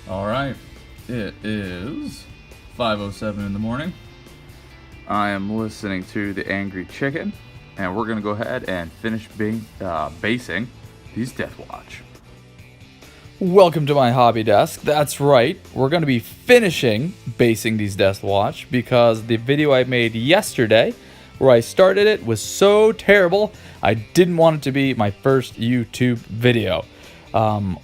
All right, it is 5:07 in the morning. I am listening to the Angry Chicken, and we're gonna go ahead and finish basing these Deathwatch. Welcome to my hobby desk. That's right, we're going to be finishing basing these Deathwatch because the video I made yesterday, where I started it, was so terrible I didn't want it to be my first YouTube video.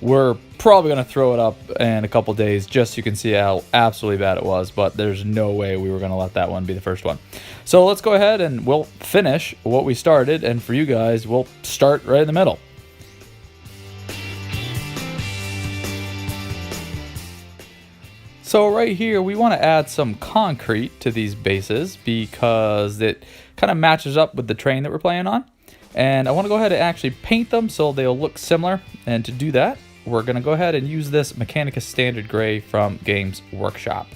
We're probably going to throw it up in a couple days just so you can see how absolutely bad it was, but there's no way we were going to let that one be the first one. So let's go ahead and we'll finish what we started, and for you guys, we'll start right in the middle. So right here, we want to add some concrete to these bases because it kind of matches up with the terrain that we're playing on. And I want to go ahead and actually paint them so they'll look similar. And to do that, we're going to go ahead and use this Mechanicus Standard Gray from Games Workshop.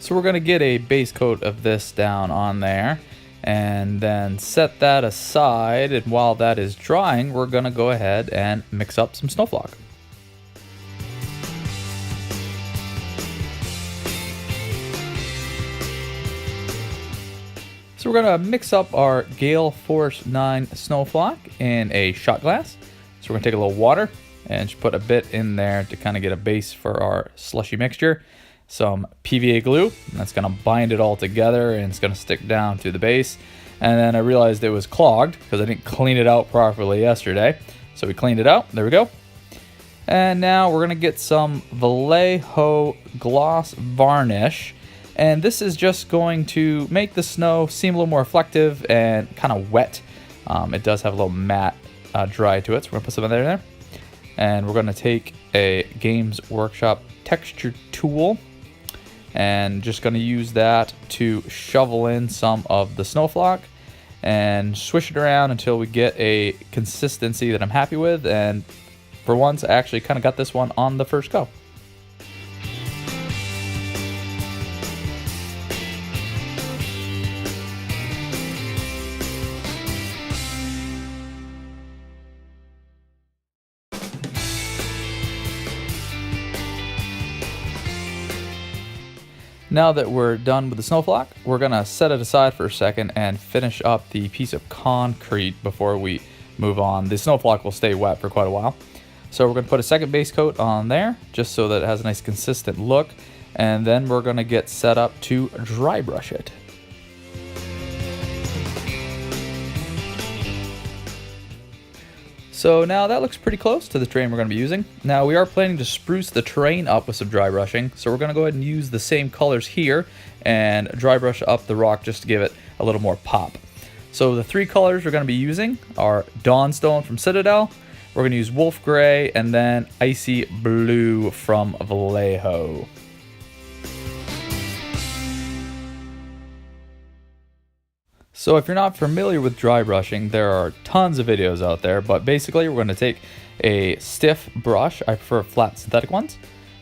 So we're going to get a base coat of this down on there and then set that aside, and while that is drying, we're going to go ahead and mix up some snowflock. So we're going to mix up our Gale Force 9 snowflock in a shot glass. So we're going to take a little water and just put a bit in there to kind of get a base for our slushy mixture. Some PVA glue, and that's going to bind it all together, and it's going to stick down to the base. And then I realized it was clogged because I didn't clean it out properly yesterday. So we cleaned it out. There we go. And now we're going to get some Vallejo gloss varnish. And this is just going to make the snow seem a little more reflective and kind of wet. It does have a little matte dry to it, so we're going to put some in there. And we're going to take a Games Workshop texture tool and just going to use that to shovel in some of the snowflock and swish it around until we get a consistency that I'm happy with. And for once, I actually kind of got this one on the first go. Now that we're done with the snowflock, we're going to set it aside for a second and finish up the piece of concrete before we move on. The snowflock will stay wet for quite a while. So we're going to put a second base coat on there just so that it has a nice consistent look. And then we're going to get set up to dry brush it. So now that looks pretty close to the terrain we're going to be using. Now we are planning to spruce the terrain up with some dry brushing, so we're going to go ahead and use the same colors here and dry brush up the rock just to give it a little more pop. So the three colors we're going to be using are Dawnstone from Citadel, we're going to use Wolf Gray, and then Icy Blue from Vallejo. So if you're not familiar with dry brushing, there are tons of videos out there, but basically we're going to take a stiff brush, I prefer flat synthetic ones.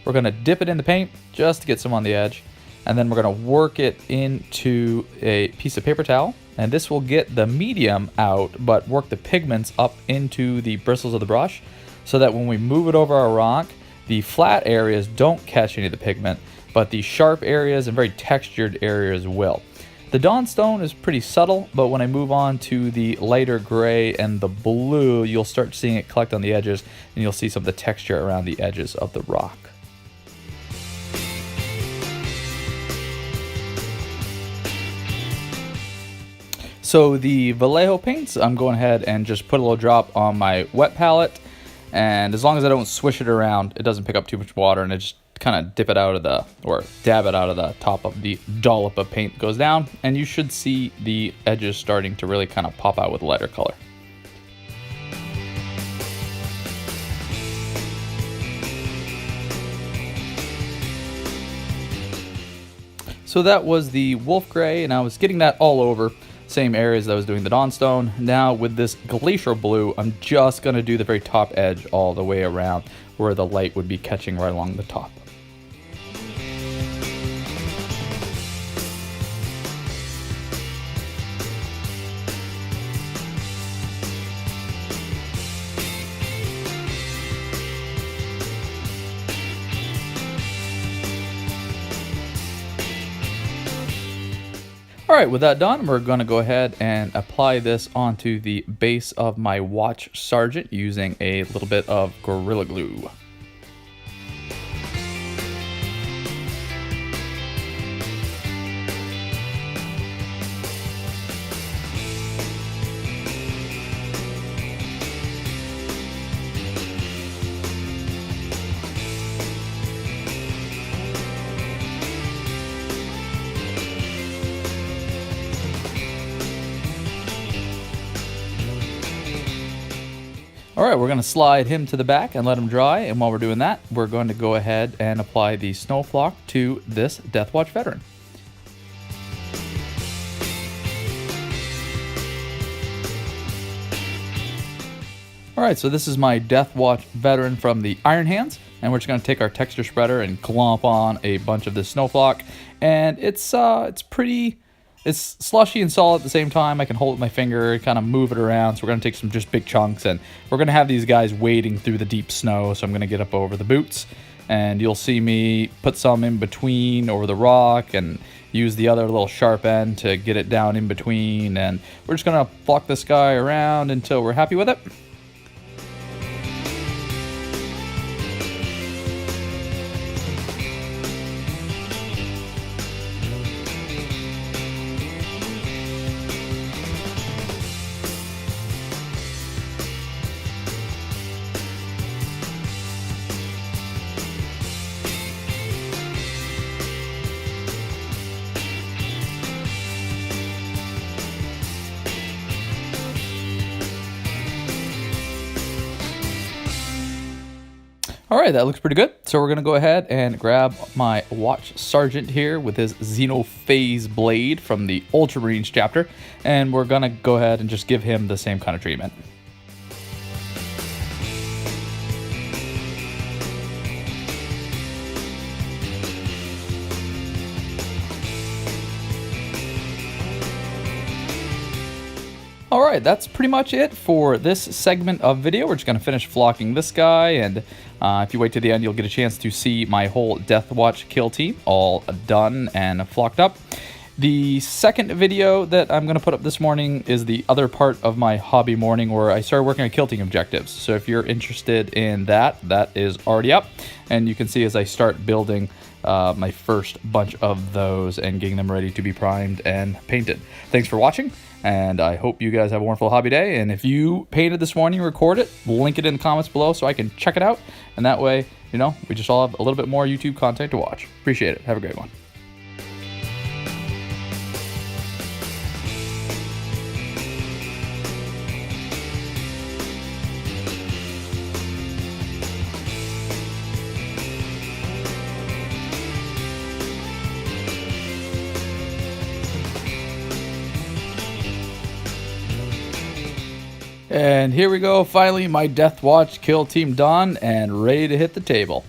We're going to dip it in the paint just to get some on the edge, and then we're going to work it into a piece of paper towel, and this will get the medium out, but work the pigments up into the bristles of the brush, so that when we move it over our rock, the flat areas don't catch any of the pigment, but the sharp areas and very textured areas will. The Dawnstone is pretty subtle, but when I move on to the lighter gray and the blue, you'll start seeing it collect on the edges, and you'll see some of the texture around the edges of the rock. So the Vallejo paints, I'm going ahead and just put a little drop on my wet palette, and as long as I don't swish it around, it doesn't pick up too much water, and it just kind of dip it out of the, or dab it out of the top of the dollop of paint goes down, and you should see the edges starting to really kind of pop out with a lighter color. So that was the Wolf Gray, and I was getting that all over. same areas that I was doing the Dawnstone. Now with this Glacial Blue, I'm just going to do the very top edge all the way around where the light would be catching right along the top. Alright, with that done, we're going to go ahead and apply this onto the base of my Watch Sergeant using a little bit of Gorilla Glue. Alright, we're going to slide him to the back and let him dry, and while we're doing that, we're going to go ahead and apply the snow flock to this Deathwatch veteran. Alright, so this is my Deathwatch veteran from the Iron Hands, and we're just going to take our texture spreader and glomp on a bunch of this snow flock, and it's slushy and solid at the same time. I can hold it with my finger, kind of move it around. So we're going to take some just big chunks, and we're going to have these guys wading through the deep snow. So I'm going to get up over the boots, and you'll see me put some in between over the rock and use the other little sharp end to get it down in between. And we're just going to flock this guy around until we're happy with it. Alright, that looks pretty good. So we're going to go ahead and grab my Watch Sergeant here with his Xenophase Blade from the Ultramarines chapter, and we're going to go ahead and just give him the same kind of treatment. Alright, that's pretty much it for this segment of video. We're just going to finish flocking this guy, and if you wait to the end, you'll get a chance to see my whole Deathwatch kill team all done and flocked up. The second video that I'm going to put up this morning is the other part of my hobby morning where I started working on kill team objectives. So if you're interested in that, that is already up. And you can see as I start building my first bunch of those and getting them ready to be primed and painted. Thanks for watching, and I hope you guys have a wonderful hobby day. And if you painted this morning, record it, link it in the comments below so I can check it out. And that way, you know, we just all have a little bit more YouTube content to watch. Appreciate it. Have a great one. And here we go, finally my Deathwatch kill team done and ready to hit the table.